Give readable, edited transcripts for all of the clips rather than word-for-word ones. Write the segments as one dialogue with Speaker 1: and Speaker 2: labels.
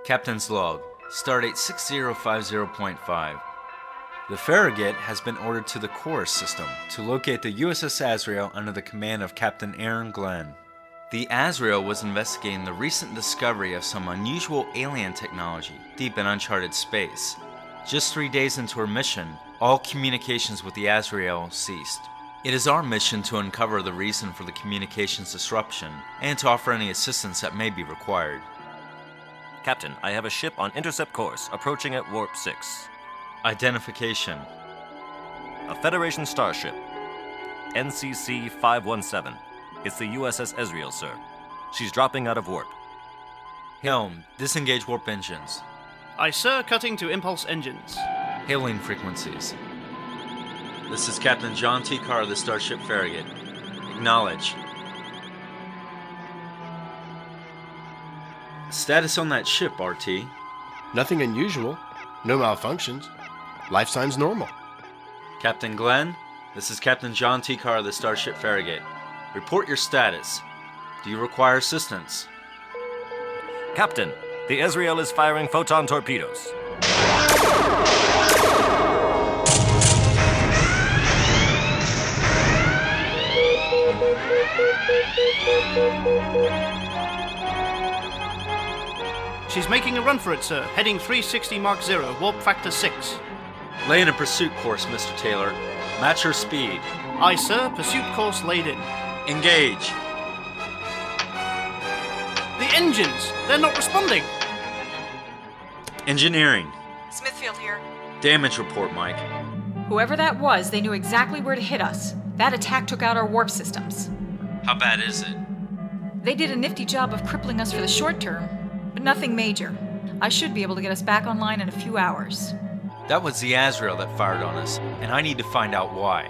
Speaker 1: Captain's Log, Stardate 6050.5. The Farragut has been ordered to the Chorus system to locate the USS Azrael under the command of Captain Aaron Glenn. The Azrael was investigating the recent discovery of some unusual alien technology deep in uncharted space. Just 3 days into her mission, all communications with the Azrael ceased. It is our mission to uncover the reason for the communications disruption and to offer any assistance that may be required.
Speaker 2: Captain, I have a ship on intercept course approaching at Warp 6.
Speaker 1: Identification.
Speaker 2: A Federation starship. NCC 517. It's the USS Azrael, sir. She's dropping out of warp.
Speaker 1: Helm, disengage warp engines.
Speaker 3: Aye, sir, cutting to impulse engines.
Speaker 1: Hailing frequencies. This is Captain John T. Carr of the Starship Farragut. Acknowledge. Status on that ship, RT.
Speaker 4: Nothing unusual. No malfunctions. Life signs normal.
Speaker 1: Captain Glenn, this is Captain John T. Carr of the Starship Farragut. Report your status. Do you require assistance?
Speaker 2: Captain, the Azrael is firing photon torpedoes.
Speaker 3: She's making a run for it, sir. Heading 360 Mark 0, warp factor 6.
Speaker 1: Lay in a pursuit course, Mr. Taylor. Match her speed.
Speaker 3: Aye, sir. Pursuit course laid in.
Speaker 1: Engage.
Speaker 3: The engines! They're not responding!
Speaker 1: Engineering.
Speaker 5: Smithfield here.
Speaker 1: Damage report, Mike.
Speaker 5: Whoever that was, they knew exactly where to hit us. That attack took out our warp systems.
Speaker 1: How bad is it?
Speaker 5: They did a nifty job of crippling us for the short term, but nothing major. I should be able to get us back online in a few hours.
Speaker 1: That was the Azrael that fired on us, and I need to find out why.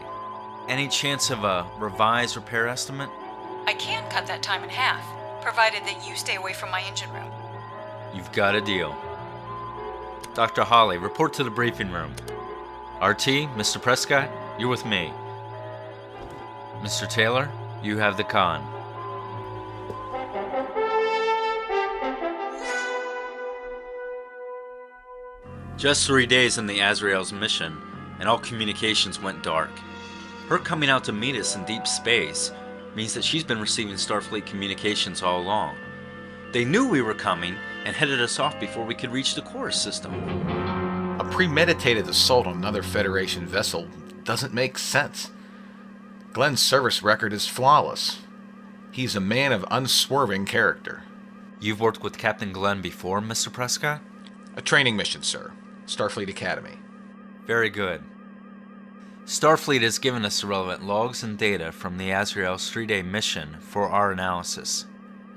Speaker 1: Any chance of a revised repair estimate?
Speaker 5: I can cut that time in half, provided that you stay away from my engine room.
Speaker 1: You've got a deal. Dr. Holly, report to the briefing room. RT, Mr. Prescott, you're with me. Mr. Taylor, you have the con. Just 3 days in the Azrael's mission, and all communications went dark. Her coming out to meet us in deep space means that she's been receiving Starfleet communications all along. They knew we were coming and headed us off before we could reach the Chorus system.
Speaker 6: A premeditated assault on another Federation vessel doesn't make sense. Glenn's service record is flawless. He's a man of unswerving character.
Speaker 1: You've worked with Captain Glenn before, Mr. Prescott?
Speaker 6: A training mission, sir. Starfleet Academy.
Speaker 1: Very good. Starfleet has given us the relevant logs and data from the Azrael's 3-day mission for our analysis.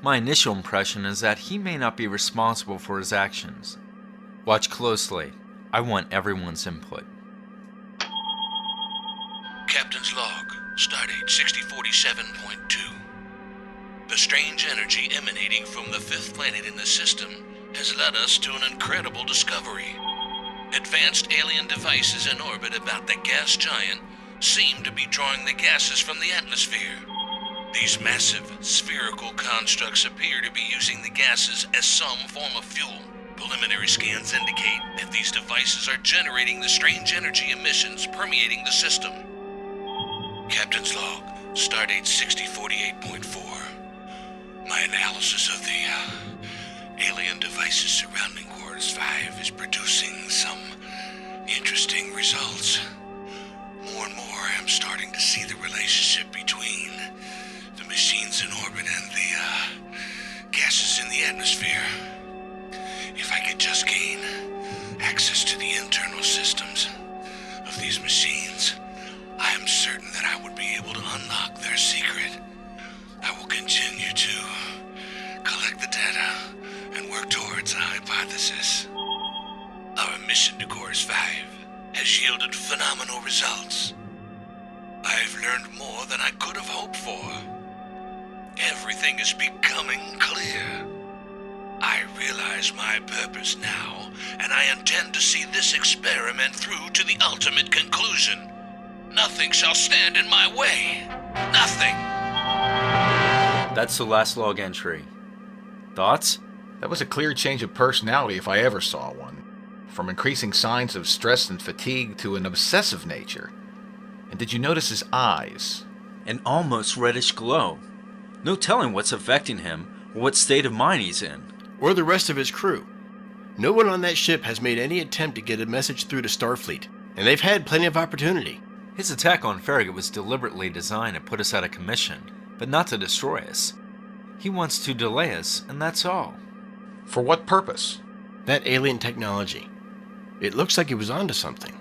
Speaker 1: My initial impression is that he may not be responsible for his actions. Watch closely. I want everyone's input.
Speaker 7: Captain's log, stardate 6047.2. The strange energy emanating from the fifth planet in the system has led us to an incredible discovery. Advanced alien devices in orbit about the gas giant seem to be drawing the gases from the atmosphere. These massive, spherical constructs appear to be using the gases as some form of fuel. Preliminary scans indicate that these devices are generating the strange energy emissions permeating the system. Captain's log, stardate 6048.4. My analysis of the alien devices surrounding Chorus 5 is producing some interesting results. More and more, I'm starting to see the relationship between the machines in orbit and the gases in the atmosphere. If I could just gain access to the internal systems of these machines, I am certain that I would be able to unlock their secret. I will continue to collect the data and work towards a hypothesis. Our mission to Chorus 5 has yielded phenomenal results. I've learned more than I could have hoped for. Everything is becoming clear. I realize my purpose now, and I intend to see this experiment through to the ultimate conclusion. Nothing shall stand in my way. Nothing!
Speaker 1: That's the last log entry. Thoughts?
Speaker 6: That was a clear change of personality if I ever saw one. From increasing signs of stress and fatigue to an obsessive nature. And did you notice his eyes?
Speaker 1: An almost reddish glow. No telling what's affecting him or what state of mind he's in.
Speaker 4: Or the rest of his crew. No one on that ship has made any attempt to get a message through to Starfleet, and they've had plenty of opportunity.
Speaker 1: His attack on Farragut was deliberately designed to put us out of commission, but not to destroy us. He wants to delay us, and that's all.
Speaker 6: For what purpose?
Speaker 4: That alien technology. It looks like he was onto something.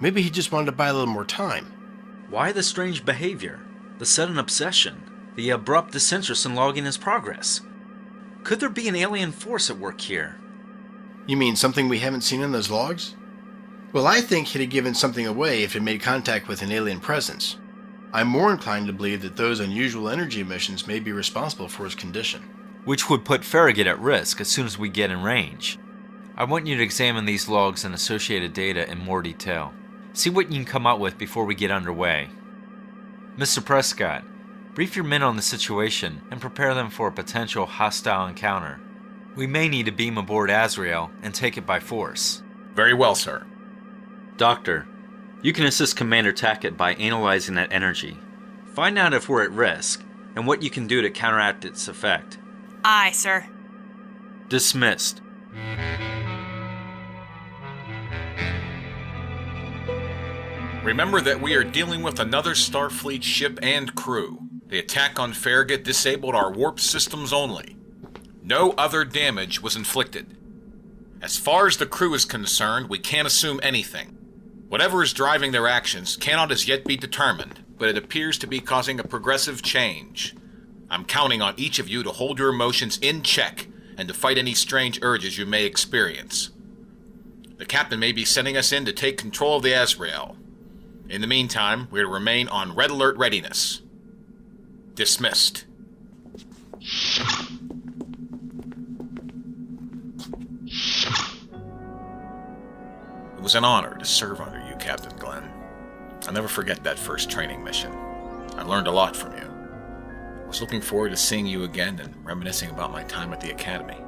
Speaker 4: Maybe he just wanted to buy a little more time.
Speaker 1: Why the strange behavior? The sudden obsession? The abrupt disinterest in logging his progress? Could there be an alien force at work here?
Speaker 4: You mean something we haven't seen in those logs? Well, I think he'd have given something away if it made contact with an alien presence. I'm more inclined to believe that those unusual energy emissions may be responsible for his condition.
Speaker 1: Which would put Farragut at risk as soon as we get in range. I want you to examine these logs and associated data in more detail. See what you can come up with before we get underway. Mr. Prescott, brief your men on the situation and prepare them for a potential hostile encounter. We may need to beam aboard Azrael and take it by force.
Speaker 6: Very well, sir.
Speaker 1: Doctor, you can assist Commander Tackett by analyzing that energy. Find out if we're at risk and what you can do to counteract its effect.
Speaker 8: Aye, sir.
Speaker 1: Dismissed.
Speaker 6: Remember that we are dealing with another Starfleet ship and crew. The attack on Farragut disabled our warp systems only. No other damage was inflicted. As far as the crew is concerned, we can't assume anything. Whatever is driving their actions cannot as yet be determined, but it appears to be causing a progressive change. I'm counting on each of you to hold your emotions in check and to fight any strange urges you may experience. The captain may be sending us in to take control of the Azrael. In the meantime, we are to remain on red alert readiness. Dismissed. It was an honor to serve under you, Captain Glenn. I'll never forget that first training mission. I learned a lot from you. I was looking forward to seeing you again and reminiscing about my time at the Academy.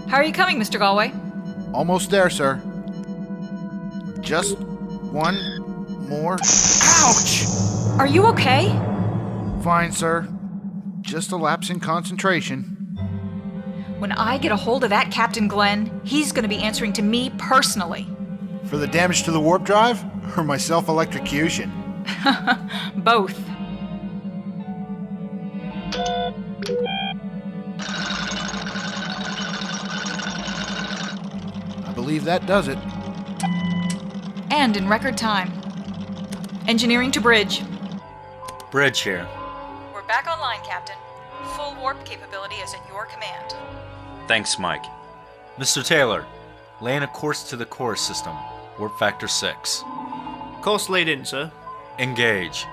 Speaker 5: How are you coming, Mr. Galway?
Speaker 9: Almost there, sir. Just one more. Ouch!
Speaker 5: Are you okay?
Speaker 9: Fine, sir. Just a lapse in concentration.
Speaker 5: When I get a hold of that Captain Glenn, he's going to be answering to me personally.
Speaker 9: For the damage to the warp drive, or my self-electrocution?
Speaker 5: Both.
Speaker 9: I believe that does it.
Speaker 5: And in record time. Engineering to bridge.
Speaker 1: Bridge here.
Speaker 5: We're back online, Captain. Full warp capability is at your command.
Speaker 1: Thanks, Mike. Mr. Taylor, laying a course to the core system. Warp factor 6.
Speaker 3: Course laid in, sir.
Speaker 1: Engage.